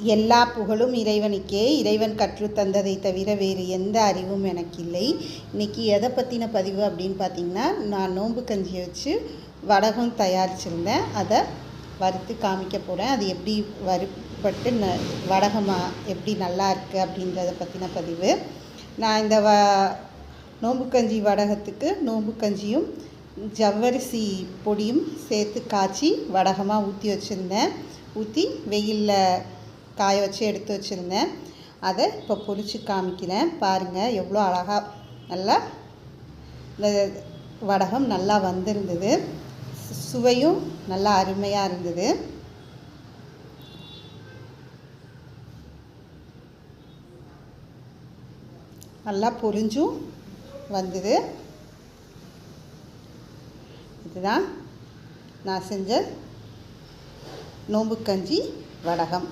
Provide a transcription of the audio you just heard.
எல்லா புகழும் இறைவனுக்கே. இறைவன் கற்றுத்தந்ததை தவிர வேறு எந்த அறிவும் எனக்கு இல்லை. இன்றைக்கி எதை பற்றின பதிவு அப்படின்னு பார்த்திங்கன்னா, நான் நோன்பு கஞ்சியை வச்சு வடகம் தயாரிச்சிருந்தேன். அதை வறுத்து காமிக்க போகிறேன். அது எப்படி வறுப்பட்டு வடகமாக எப்படி நல்லா இருக்குது அப்படின்றத பற்றின பதிவு. நான் இந்த நோன்பு கஞ்சி வடகத்துக்கு நோன்பு கஞ்சியும் ஜவ்வரிசி பொடியும் சேர்த்து காய்ச்சி வடகமாக ஊற்றி வச்சுருந்தேன். ஊற்றி வெயிலில் காய வச்சு எடுத்து வச்சுருந்தேன். அதை இப்போ பொரித்து காமிக்கிறேன். பாருங்கள் எவ்வளோ அழகாக நல்லா இந்த வடகம் நல்லா வந்திருந்தது. சுவையும் நல்லா அருமையாக இருந்தது. நல்லா பொரிஞ்சும் வந்தது. இதுதான் நான் செஞ்ச நோன்பு கஞ்சி வடகம்.